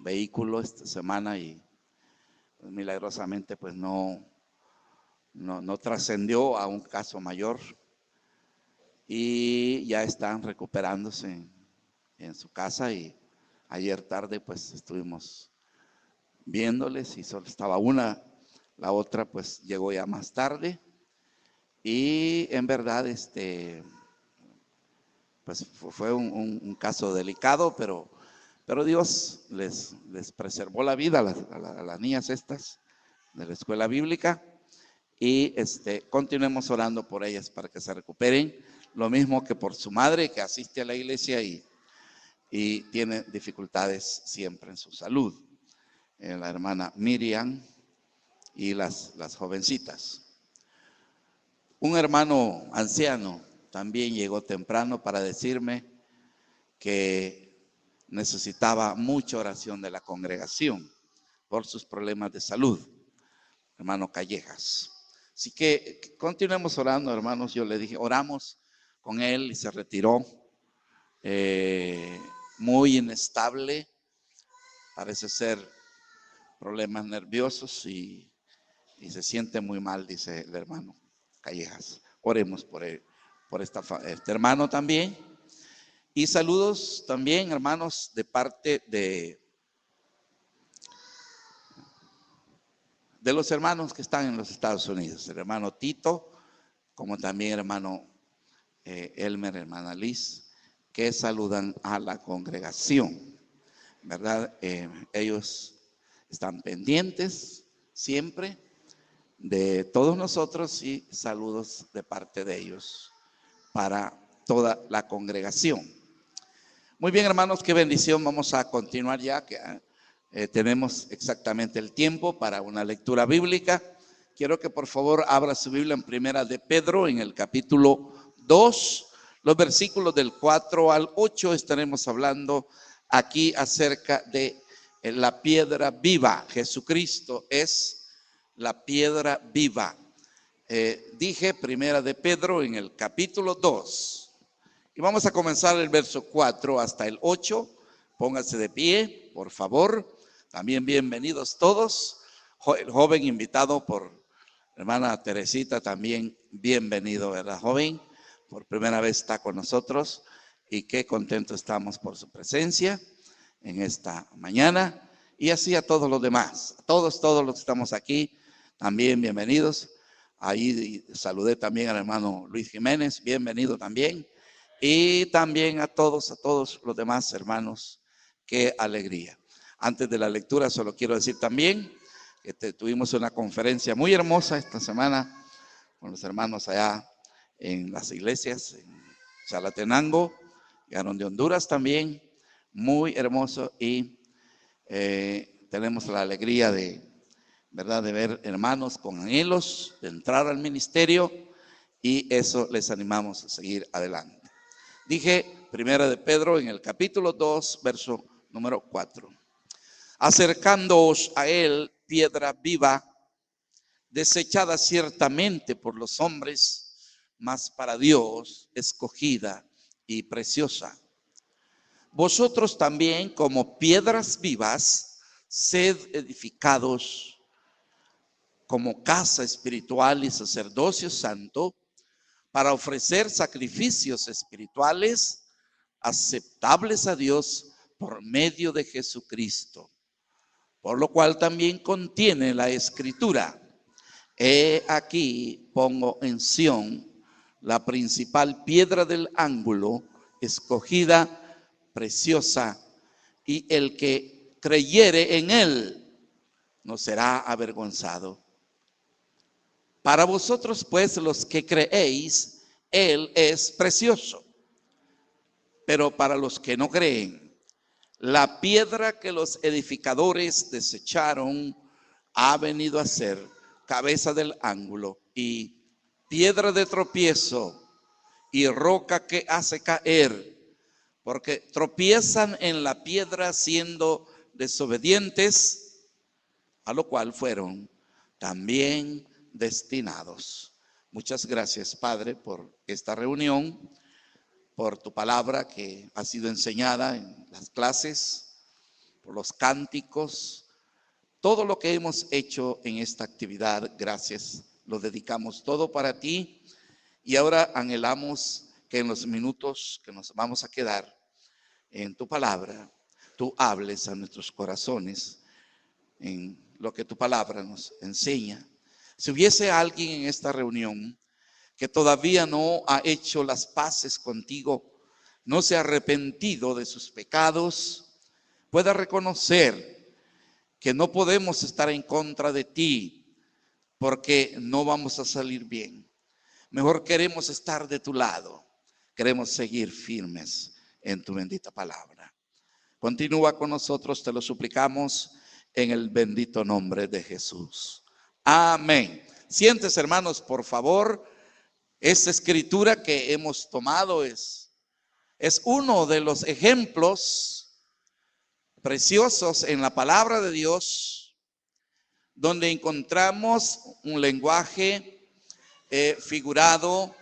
vehículo esta semana y pues, milagrosamente pues no trascendió a un caso mayor y ya están recuperándose en su casa. Y ayer tarde pues estuvimos viéndoles y solo estaba una, la otra pues llegó ya más tarde. Y en verdad pues fue un caso delicado, pero Dios les preservó la vida a las niñas estas de la escuela bíblica. Y continuemos orando por ellas para que se recuperen, lo mismo que por su madre, que asiste a la iglesia y tiene dificultades siempre en su salud, la hermana Miriam y las jovencitas. Un hermano anciano también llegó temprano para decirme que necesitaba mucha oración de la congregación por sus problemas de salud, hermano Callejas. Así que continuemos orando, hermanos. Yo le dije, oramos con él y se retiró, muy inestable, parece ser problemas nerviosos y se siente muy mal, dice el hermano Callejas. Oremos por él, por este hermano también. Y saludos también, hermanos, de parte de los hermanos que están en los Estados Unidos, el hermano Tito, como también el hermano Elmer, hermana Liz, que saludan a la congregación, ¿verdad? Ellos están pendientes siempre de todos nosotros y saludos de parte de ellos para toda la congregación. Muy bien, hermanos, qué bendición. Vamos a continuar ya que tenemos exactamente el tiempo para una lectura bíblica. Quiero que por favor abra su Biblia en Primera de Pedro, en el capítulo 2, los versículos del 4 al 8. Estaremos hablando aquí acerca de la piedra viva. Jesucristo es la piedra viva. Dije Primera de Pedro en el capítulo 2. Y vamos a comenzar el verso 4 hasta el 8. Póngase de pie, por favor. También bienvenidos todos. El joven invitado por hermana Teresita, también bienvenido, ¿verdad, joven? Por primera vez está con nosotros y qué contento estamos por su presencia en esta mañana. Y así a todos los demás, a todos los que estamos aquí, también bienvenidos. Ahí saludé también al hermano Luis Jiménez, bienvenido también. Y también a todos los demás hermanos, qué alegría. Antes de la lectura solo quiero decir también que tuvimos una conferencia muy hermosa esta semana con los hermanos allá en las iglesias, en Chalatenango, llegaron de Honduras también, muy hermoso. Y tenemos la alegría de, ¿verdad?, de ver hermanos con anhelos de entrar al ministerio, y eso les animamos a seguir adelante. Dije Primera de Pedro en el capítulo 2, verso número 4. Acercándoos a él, piedra viva, desechada ciertamente por los hombres, mas para Dios escogida y preciosa. Vosotros también, como piedras vivas, sed edificados como casa espiritual y sacerdocio santo, para ofrecer sacrificios espirituales aceptables a Dios por medio de Jesucristo. Por lo cual también contiene la escritura: he aquí pongo en Sión la principal piedra del ángulo, escogida, preciosa, y el que creyere en él no será avergonzado. Para vosotros pues, los que creéis, él es precioso. Pero para los que no creen, la piedra que los edificadores desecharon ha venido a ser cabeza del ángulo y piedra de tropiezo y roca que hace caer, porque tropiezan en la piedra siendo desobedientes, a lo cual fueron también destinados. Muchas gracias, Padre, por esta reunión, por tu palabra que ha sido enseñada en las clases, por los cánticos, todo lo que hemos hecho en esta actividad. Gracias, lo dedicamos todo para ti. Y ahora anhelamos que en los minutos que nos vamos a quedar en tu palabra, tú hables a nuestros corazones en lo que tu palabra nos enseña. Si hubiese alguien en esta reunión que todavía no ha hecho las paces contigo, no se ha arrepentido de sus pecados, pueda reconocer que no podemos estar en contra de ti porque no vamos a salir bien. Mejor queremos estar de tu lado, queremos seguir firmes en tu bendita palabra. Continúa con nosotros, te lo suplicamos en el bendito nombre de Jesús. Amén. Siéntese, hermanos, por favor. Esta escritura que hemos tomado es uno de los ejemplos preciosos en la palabra de Dios, donde encontramos un lenguaje figurado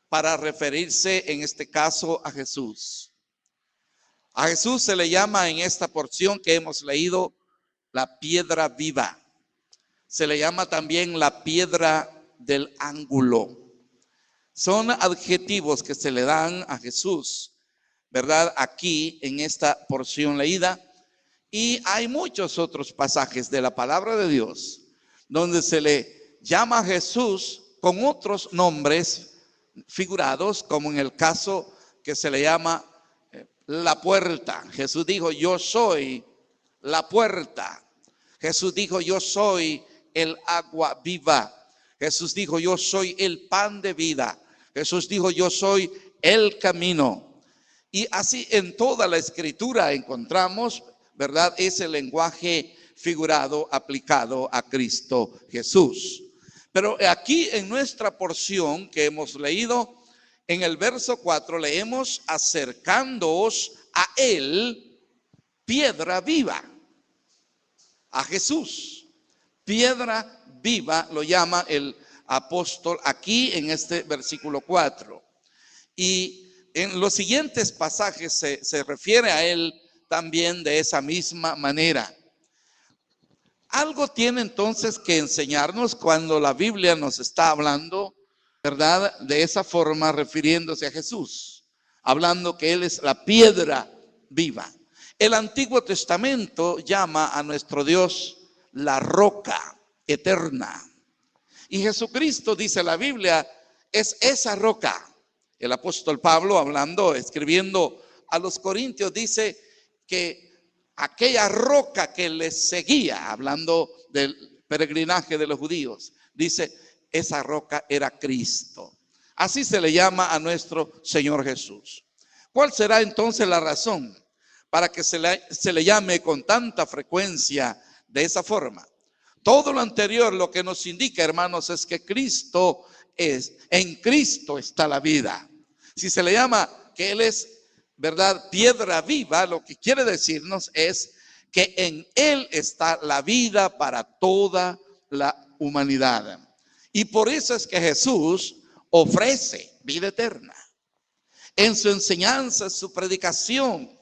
para referirse en este caso a Jesús. A Jesús se le llama en esta porción que hemos leído la piedra viva. Se le llama también la piedra del ángulo. Son adjetivos que se le dan a Jesús, ¿verdad? Aquí en esta porción leída. Y hay muchos otros pasajes de la palabra de Dios donde se le llama a Jesús con otros nombres figurados, como en el caso que se le llama la puerta. Jesús dijo, yo soy la puerta. Jesús dijo, yo soy el agua viva. Jesús dijo, yo soy el pan de vida. Jesús dijo, yo soy el camino. Y así en toda la escritura encontramos, ¿verdad?, ese lenguaje figurado aplicado a Cristo Jesús. Pero aquí en nuestra porción que hemos leído, en el verso 4 leemos, acercándoos a él, piedra viva. A Jesús, piedra viva lo llama el apóstol aquí en este versículo 4. Y en los siguientes pasajes se refiere a él también de esa misma manera. Algo tiene entonces que enseñarnos cuando la Biblia nos está hablando, ¿verdad?, de esa forma, refiriéndose a Jesús, hablando que él es la piedra viva. El Antiguo Testamento llama a nuestro Dios la roca eterna. Y Jesucristo, dice la Biblia, es esa roca. El apóstol Pablo, hablando, escribiendo a los Corintios, dice que aquella roca que les seguía, hablando del peregrinaje de los judíos, dice, esa roca era Cristo. Así se le llama a nuestro Señor Jesús. ¿Cuál será entonces la razón para que se le llame con tanta frecuencia de esa forma? Todo lo anterior lo que nos indica, hermanos, es que en Cristo está la vida. Si se le llama que Él es, ¿verdad?, piedra viva, lo que quiere decirnos es que en Él está la vida para toda la humanidad. Y por eso es que Jesús ofrece vida eterna. En su enseñanza, su predicación,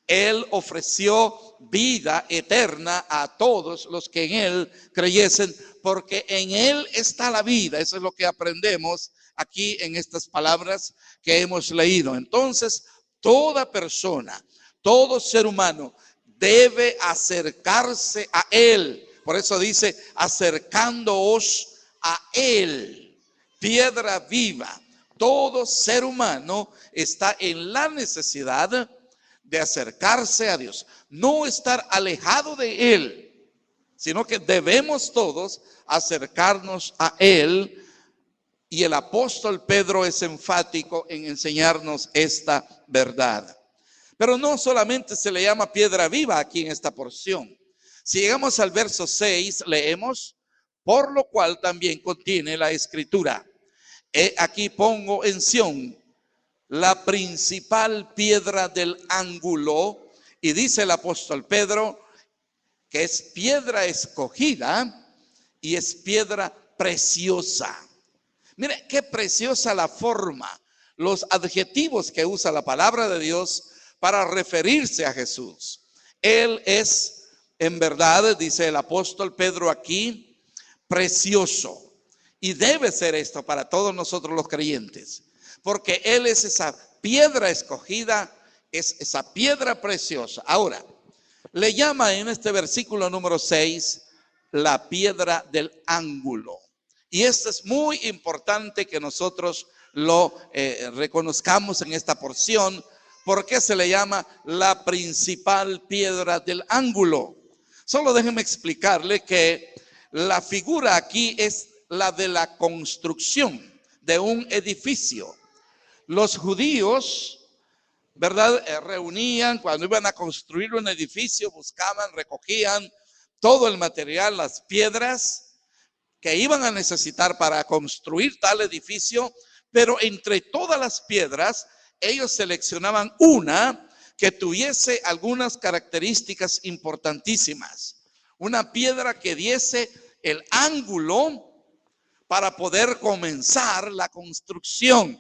Él ofreció vida eterna a todos los que en Él creyesen, porque en Él está la vida. Eso es lo que aprendemos aquí en estas palabras que hemos leído. Entonces, toda persona, todo ser humano debe acercarse a Él. Por eso dice, acercándoos a Él, piedra viva. Todo ser humano está en la necesidad de acercarse a Dios, no estar alejado de Él, sino que debemos todos acercarnos a Él. Y el apóstol Pedro es enfático en enseñarnos esta verdad. Pero no solamente se le llama piedra viva aquí en esta porción. Si llegamos al verso 6, leemos, por lo cual también contiene la escritura. Aquí pongo en Sión la principal piedra del ángulo, y dice el apóstol Pedro que es piedra escogida y es piedra preciosa. Mire qué preciosa la forma, los adjetivos que usa la palabra de Dios para referirse a Jesús. Él es, en verdad, dice el apóstol Pedro aquí, precioso. Y debe ser esto para todos nosotros los creyentes, porque Él es esa piedra escogida, es esa piedra preciosa. Ahora, le llama en este versículo número 6 la piedra del ángulo. Y esto es muy importante que nosotros lo reconozcamos en esta porción. ¿Por qué se le llama la principal piedra del ángulo? Solo déjenme explicarle que la figura aquí es la de la construcción de un edificio. Los judíos, ¿verdad? Reunían cuando iban a construir un edificio, buscaban, recogían todo el material, las piedras que iban a necesitar para construir tal edificio, pero entre todas las piedras, ellos seleccionaban una que tuviese algunas características importantísimas. Una piedra que diese el ángulo para poder comenzar la construcción.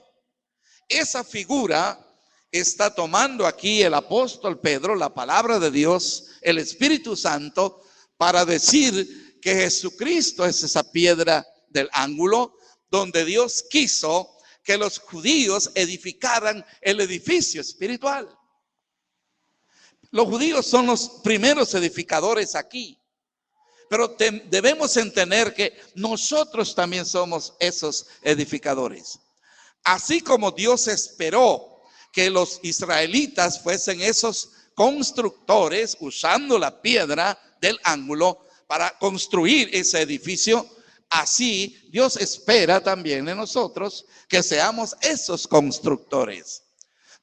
Esa figura está tomando aquí el apóstol Pedro, la palabra de Dios, el Espíritu Santo, para decir que Jesucristo es esa piedra del ángulo donde Dios quiso que los judíos edificaran el edificio espiritual. Los judíos son los primeros edificadores aquí. Pero debemos entender que nosotros también somos esos edificadores. Así como Dios esperó que los israelitas fuesen esos constructores usando la piedra del ángulo para construir ese edificio, así Dios espera también de nosotros que seamos esos constructores.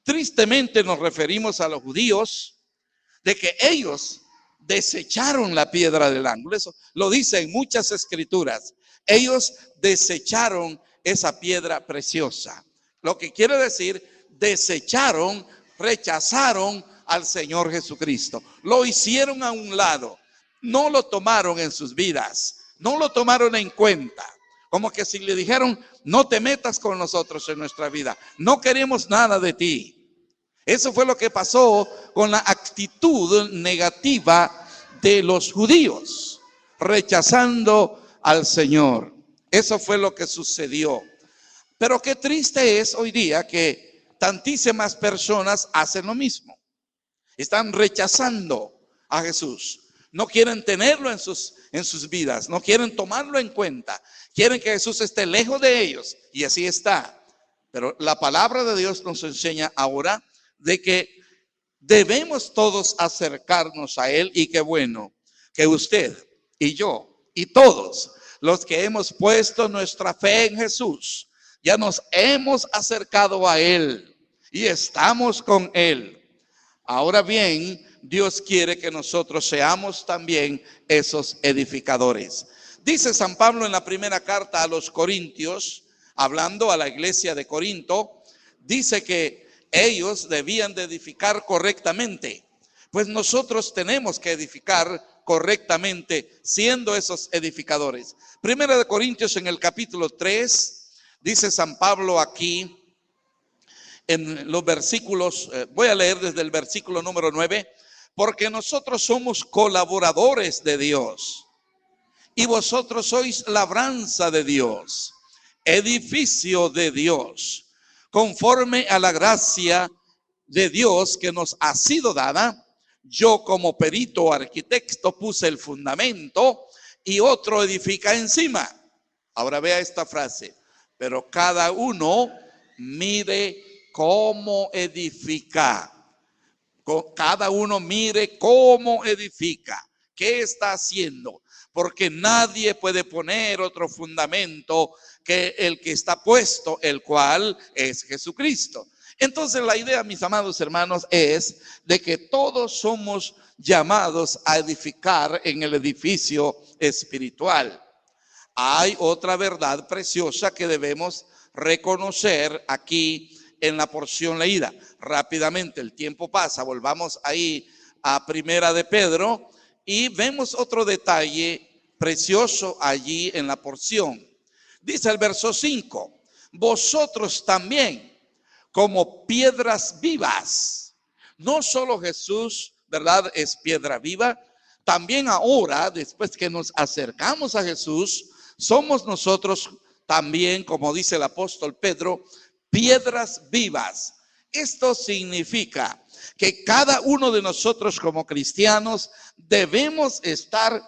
Tristemente nos referimos a los judíos de que ellos desecharon la piedra del ángulo. Eso lo dice en muchas escrituras. Ellos desecharon esa piedra preciosa. Lo que quiere decir, desecharon, rechazaron al Señor Jesucristo. Lo hicieron a un lado. No lo tomaron en sus vidas. No lo tomaron en cuenta. Como que si le dijeron, no te metas con nosotros en nuestra vida. No queremos nada de ti. Eso fue lo que pasó con la actitud negativa de los judíos, rechazando al Señor. Eso fue lo que sucedió. Pero qué triste es hoy día que tantísimas personas hacen lo mismo. Están rechazando a Jesús. No quieren tenerlo en sus vidas, no quieren tomarlo en cuenta. Quieren que Jesús esté lejos de ellos y así está. Pero la palabra de Dios nos enseña ahora de que debemos todos acercarnos a Él, y qué bueno que usted y yo y todos los que hemos puesto nuestra fe en Jesús ya nos hemos acercado a Él y estamos con Él. Ahora bien, Dios quiere que nosotros seamos también esos edificadores. Dice San Pablo en la primera carta a los Corintios, hablando a la iglesia de Corinto, dice que ellos debían de edificar correctamente. Pues nosotros tenemos que edificar correctamente siendo esos edificadores. Primera de Corintios en el capítulo 3, dice San Pablo aquí en los versículos, voy a leer desde el versículo número 9, porque nosotros somos colaboradores de Dios y vosotros sois labranza de Dios, edificio de Dios, conforme a la gracia de Dios que nos ha sido dada. Yo como perito arquitecto puse el fundamento y otro edifica encima. Ahora vea esta frase, pero cada uno mire cómo edifica. Cada uno mire cómo edifica. ¿Qué está haciendo? Porque nadie puede poner otro fundamento que el que está puesto, el cual es Jesucristo. Entonces la idea, mis amados hermanos, es de que todos somos llamados a edificar en el edificio espiritual. Hay otra verdad preciosa que debemos reconocer aquí en la porción leída. Rápidamente, el tiempo pasa, volvamos ahí a Primera de Pedro y vemos otro detalle precioso allí en la porción. Dice el verso 5, vosotros también como piedras vivas. No solo Jesús ¿verdad? Es piedra viva. También ahora, después que nos acercamos a Jesús, somos nosotros también, como dice el apóstol Pedro, piedras vivas. Esto significa que cada uno de nosotros como cristianos debemos estar,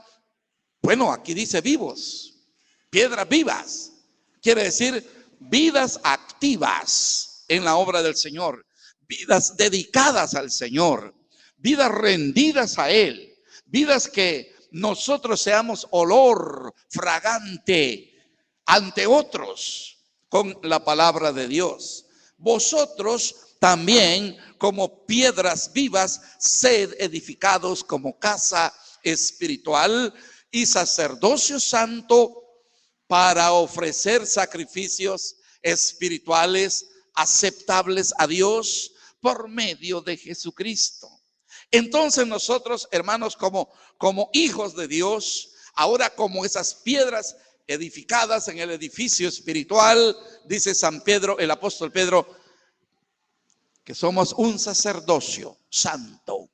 bueno, aquí dice vivos, piedras vivas. Quiere decir vidas activas en la obra del Señor, vidas dedicadas al Señor, vidas rendidas a Él, vidas que nosotros seamos olor fragante ante otros con la palabra de Dios. Vosotros también, como piedras vivas, sed edificados como casa espiritual y sacerdocio santo para ofrecer sacrificios espirituales aceptables a Dios por medio de Jesucristo. Entonces nosotros, hermanos, como hijos de Dios, ahora como esas piedras edificadas en el edificio espiritual, dice San Pedro, el apóstol Pedro, que somos un sacerdocio santo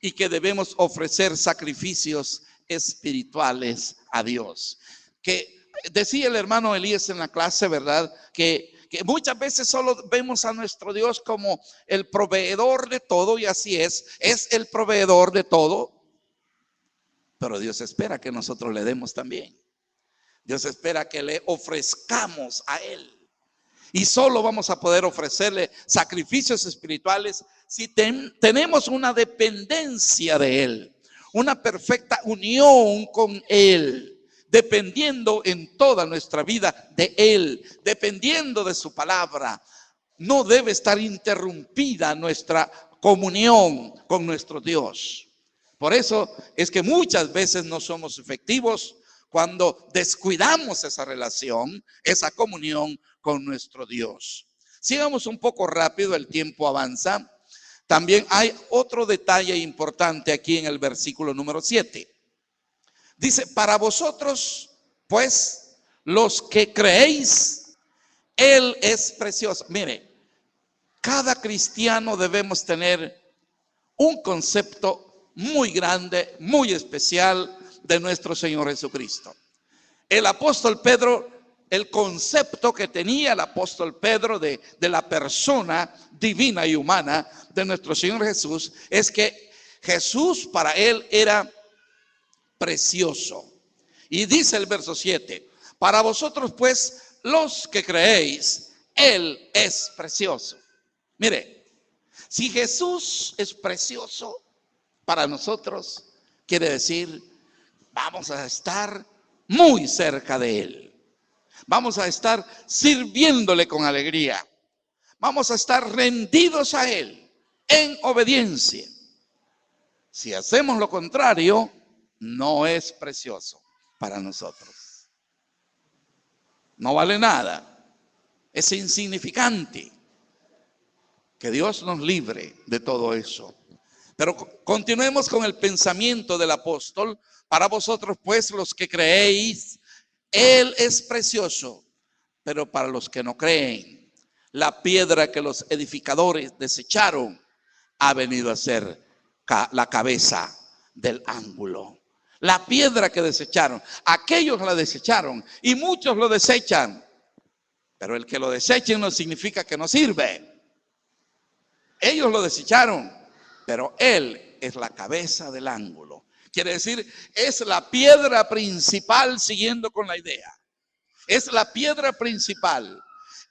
y que debemos ofrecer sacrificios espirituales a Dios. Que decía el hermano Elías en la clase, ¿verdad? Que muchas veces solo vemos a nuestro Dios como el proveedor de todo, y así es el proveedor de todo, pero Dios espera que nosotros le demos también. Dios espera que le ofrezcamos a Él. Y solo vamos a poder ofrecerle sacrificios espirituales si tenemos una dependencia de Él, una perfecta unión con Él, dependiendo en toda nuestra vida de Él, dependiendo de su palabra. No debe estar interrumpida nuestra comunión con nuestro Dios. Por eso es que muchas veces no somos efectivos cuando descuidamos esa relación, esa comunión con nuestro Dios. Sigamos un poco rápido, el tiempo avanza. También hay otro detalle importante aquí en el versículo número 7. Dice, para vosotros, pues, los que creéis, Él es precioso. Mire, cada cristiano debemos tener un concepto muy grande, muy especial de nuestro Señor Jesucristo. El apóstol Pedro, el concepto que tenía el apóstol Pedro de la persona divina y humana de nuestro Señor Jesús, es que Jesús para él era precioso. Y dice el verso 7, para vosotros pues los que creéis, Él es precioso. Mire, si Jesús es precioso para nosotros, quiere decir, vamos a estar muy cerca de Él. Vamos a estar sirviéndole con alegría. Vamos a estar rendidos a Él en obediencia. Si hacemos lo contrario, no es precioso para nosotros. No vale nada. Es insignificante. Que Dios nos libre de todo eso. Pero continuemos con el pensamiento del apóstol. Para vosotros pues los que creéis, Él es precioso. Pero para los que no creen, la piedra que los edificadores desecharon ha venido a ser la cabeza del ángulo. La piedra que desecharon, aquellos la desecharon y muchos lo desechan. Pero el que lo desechen no significa que no sirve. Ellos lo desecharon, pero Él es la cabeza del ángulo. Quiere decir, es la piedra principal, siguiendo con la idea. Es la piedra principal.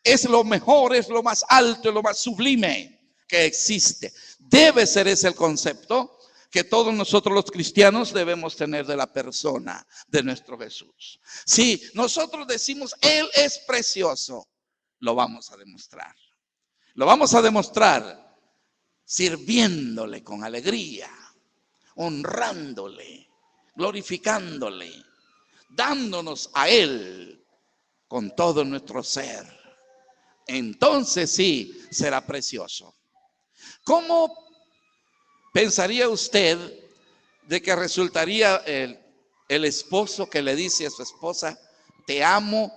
Es lo mejor, es lo más alto, lo más sublime que existe. Debe ser ese el concepto que todos nosotros los cristianos debemos tener de la persona de nuestro Jesús. Si nosotros decimos, Él es precioso, lo vamos a demostrar. Lo vamos a demostrar sirviéndole con alegría, honrándole, glorificándole, dándonos a Él con todo nuestro ser. Entonces sí será precioso. ¿Cómo pensaría usted de que resultaría el esposo que le dice a su esposa, te amo,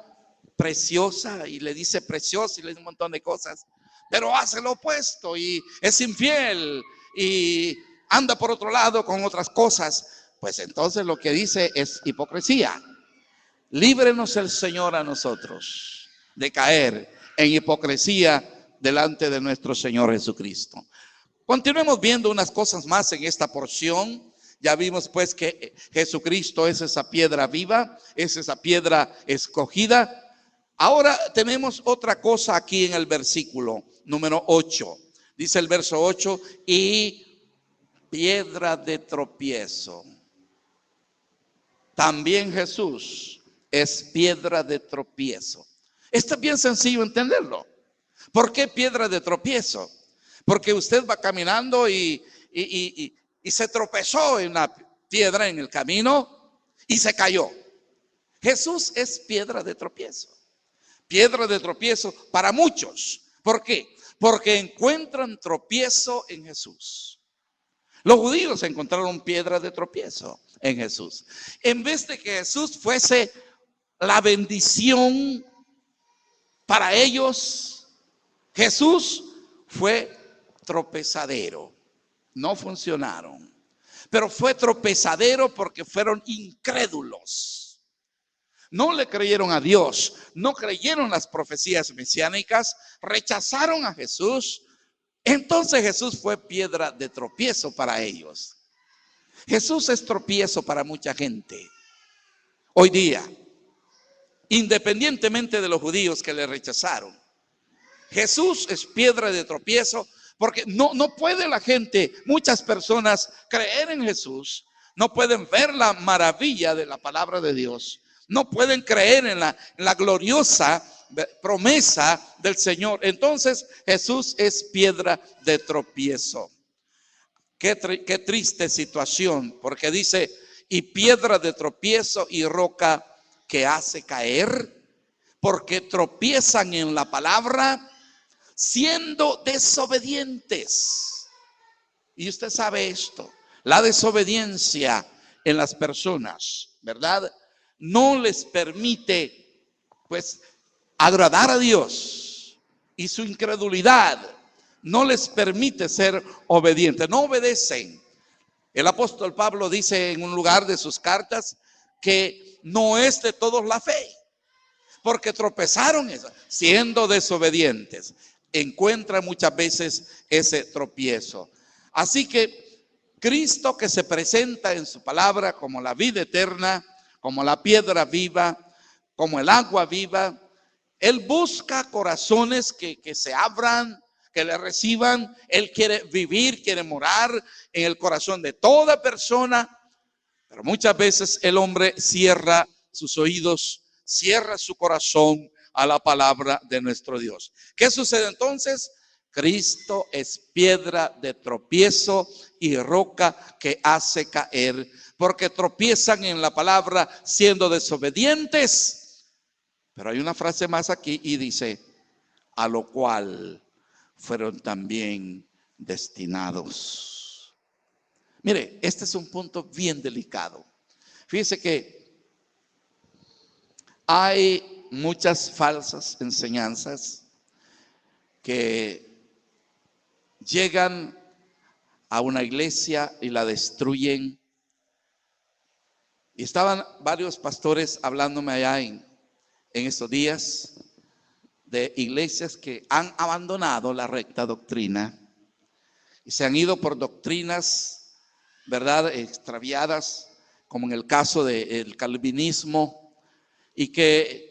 preciosa, y le dice preciosa y le dice un montón de cosas, pero hace lo opuesto y es infiel y anda por otro lado con otras cosas, pues entonces lo que dice es hipocresía. Líbrenos el Señor a nosotros de caer en hipocresía delante de nuestro Señor Jesucristo. Continuemos viendo unas cosas más en esta porción. Ya vimos pues que Jesucristo es esa piedra viva, es esa piedra escogida. Ahora tenemos otra cosa aquí en el versículo número 8. Dice el verso 8, y piedra de tropiezo. También Jesús es piedra de tropiezo. Esto es bien sencillo entenderlo. ¿Por qué piedra de tropiezo? Porque usted va caminando y se tropezó en una piedra en el camino y se cayó. Jesús es piedra de tropiezo. Piedra de tropiezo para muchos. ¿Por qué? Porque encuentran tropiezo en Jesús. Los judíos encontraron piedra de tropiezo en Jesús. En vez de que Jesús fuese la bendición para ellos, Jesús fue tropezadero. No funcionaron. Pero fue tropezadero porque fueron incrédulos. No le creyeron a Dios, no creyeron las profecías mesiánicas, rechazaron a Jesús. Entonces Jesús fue piedra de tropiezo para ellos. Jesús es tropiezo para mucha gente hoy día, independientemente de los judíos que le rechazaron. Jesús es piedra de tropiezo porque no puede la gente, muchas personas, creer en Jesús. No pueden ver la maravilla de la palabra de Dios. No pueden creer en la gloriosa promesa del Señor. Entonces Jesús es piedra de tropiezo. Qué triste situación, porque dice, y piedra de tropiezo y roca que hace caer, porque tropiezan en la palabra siendo desobedientes. Y usted sabe esto, la desobediencia en las personas, ¿verdad? No les permite, pues, agradar a Dios, y su incredulidad no les permite ser obedientes, no obedecen. El apóstol Pablo dice en un lugar de sus cartas que no es de todos la fe, porque tropezaron siendo desobedientes. Encuentra muchas veces ese tropiezo. Así que Cristo, que se presenta en su palabra como la vida eterna, como la piedra viva, como el agua viva, Él busca corazones que se abran, que le reciban. Él quiere vivir, quiere morar en el corazón de toda persona. Pero muchas veces el hombre cierra sus oídos, cierra su corazón a la palabra de nuestro Dios. ¿Qué sucede entonces? Cristo es piedra de tropiezo y roca que hace caer, porque tropiezan en la palabra siendo desobedientes. Pero hay una frase más aquí y dice, a lo cual fueron también destinados. Mire, este es un punto bien delicado. Fíjese que hay muchas falsas enseñanzas que llegan a una iglesia y la destruyen. Y estaban varios pastores hablándome allá en estos días de iglesias que han abandonado la recta doctrina y se han ido por doctrinas, ¿verdad?, extraviadas, como en el caso del calvinismo, y que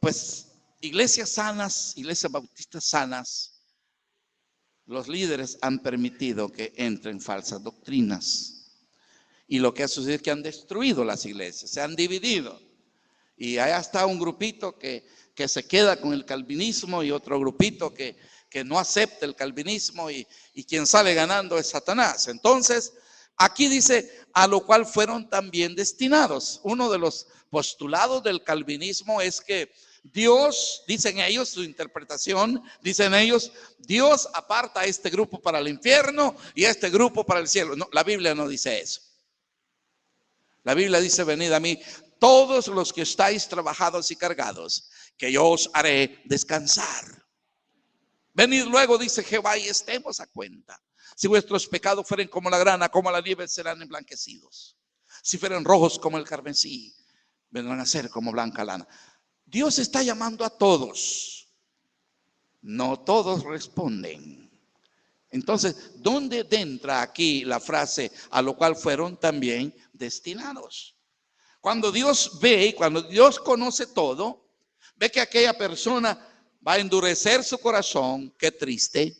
pues iglesias sanas, iglesias bautistas sanas, los líderes han permitido que entren falsas doctrinas. Y lo que ha sucedido es que han destruido las iglesias, se han dividido. Y hay hasta un grupito que se queda con el calvinismo y otro grupito que no acepta el calvinismo, y quien sale ganando es Satanás. Entonces, aquí dice, a lo cual fueron también destinados. Uno de los postulados del calvinismo es que Dios, dicen ellos, su interpretación, dicen ellos, Dios aparta a este grupo para el infierno y a este grupo para el cielo. No, la Biblia no dice eso. La Biblia dice, venid a mí todos los que estáis trabajados y cargados, que yo os haré descansar. Venid luego, dice Jehová, y estemos a cuenta. Si vuestros pecados fueren como la grana, como la nieve, serán emblanquecidos. Si fueren rojos como el carmesí, vendrán a ser como blanca lana. Dios está llamando a todos. No todos responden. Entonces, ¿dónde entra aquí la frase a lo cual fueron también destinados? Cuando Dios ve, cuando Dios conoce todo, ve que aquella persona va a endurecer su corazón. Qué triste.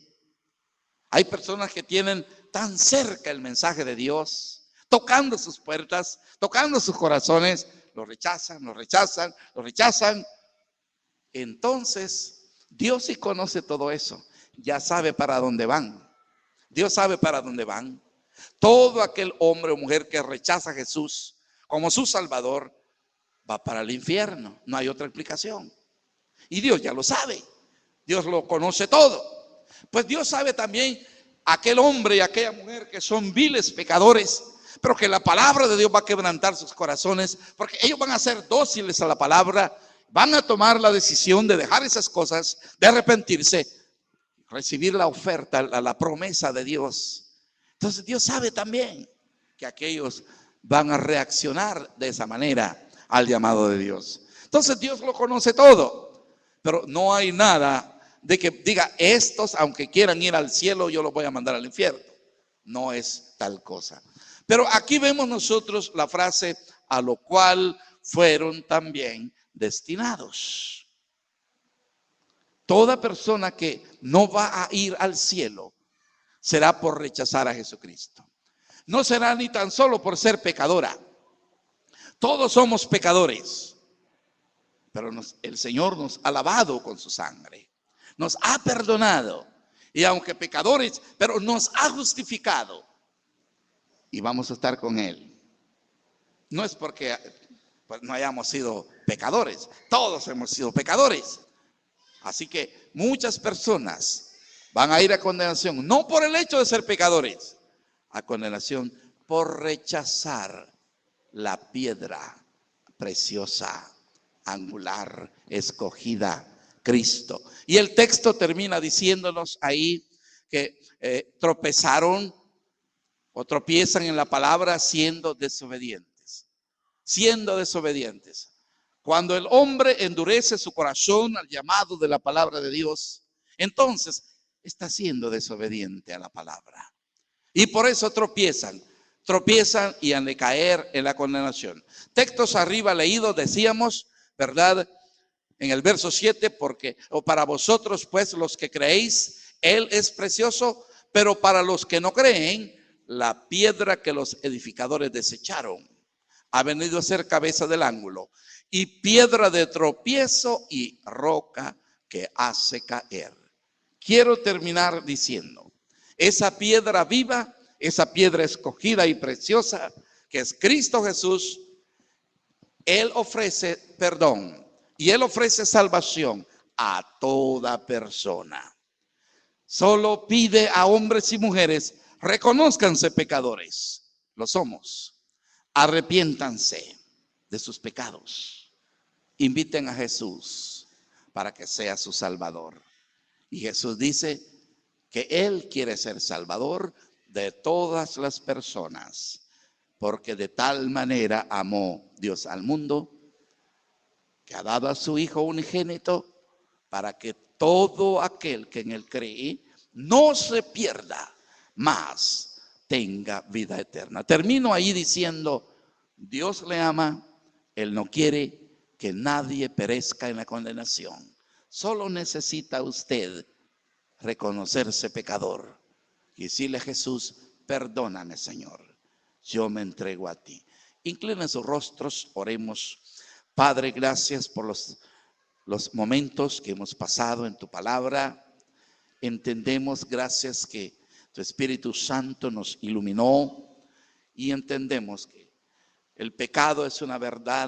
Hay personas que tienen tan cerca el mensaje de Dios, tocando sus puertas, tocando sus corazones, lo rechazan, lo rechazan, lo rechazan. Entonces, Dios sí conoce todo eso, ya sabe para dónde van. Dios sabe para dónde van. Todo aquel hombre o mujer que rechaza a Jesús como su Salvador va para el infierno. No hay otra explicación. Y Dios ya lo sabe. Dios lo conoce todo. Pues Dios sabe también aquel hombre y aquella mujer que son viles pecadores, pero que la palabra de Dios va a quebrantar sus corazones, porque ellos van a ser dóciles a la palabra, van a tomar la decisión de dejar esas cosas, de arrepentirse, recibir la oferta, la promesa de Dios. Entonces Dios sabe también que aquellos van a reaccionar de esa manera al llamado de Dios. Entonces Dios lo conoce todo, pero no hay nada de que diga, estos aunque quieran ir al cielo, yo los voy a mandar al infierno. No es tal cosa. Pero aquí vemos nosotros la frase, a lo cual fueron también destinados. Toda persona que no va a ir al cielo será por rechazar a Jesucristo. No será ni tan solo por ser pecadora. Todos somos pecadores, pero el Señor nos ha lavado con su sangre. Nos ha perdonado. Y aunque pecadores, pero nos ha justificado. Y vamos a estar con Él. No es porque pues, no hayamos sido pecadores. Todos hemos sido pecadores. Así que muchas personas van a ir a condenación, no por el hecho de ser pecadores, a condenación por rechazar la piedra preciosa, angular, escogida, Cristo. Y el texto termina diciéndonos ahí que tropezaron o tropiezan en la palabra siendo desobedientes. Siendo desobedientes. Cuando el hombre endurece su corazón al llamado de la palabra de Dios, entonces está siendo desobediente a la palabra. Y por eso tropiezan y han de caer en la condenación. Textos arriba leídos decíamos, ¿verdad? En el verso 7, porque o para vosotros pues los que creéis, Él es precioso, pero para los que no creen, la piedra que los edificadores desecharon ha venido a ser cabeza del ángulo y piedra de tropiezo y roca que hace caer. Quiero terminar diciendo, esa piedra viva, esa piedra escogida y preciosa, que es Cristo Jesús, Él ofrece perdón y Él ofrece salvación a toda persona. Solo pide a hombres y mujeres, reconózcanse pecadores, lo somos, arrepiéntanse de sus pecados, inviten a Jesús para que sea su Salvador. Y Jesús dice que Él quiere ser Salvador de todas las personas, porque de tal manera amó Dios al mundo, que ha dado a su Hijo unigénito, para que todo aquel que en Él cree no se pierda, mas tenga vida eterna. Termino ahí diciendo, Dios le ama, Él no quiere que nadie perezca en la condenación. Solo necesita usted reconocerse pecador y decirle a Jesús, perdóname Señor, yo me entrego a ti. Inclinen sus rostros, oremos. Padre, gracias por los momentos que hemos pasado en tu palabra. Entendemos, gracias que tu Espíritu Santo nos iluminó y entendemos que el pecado es una verdad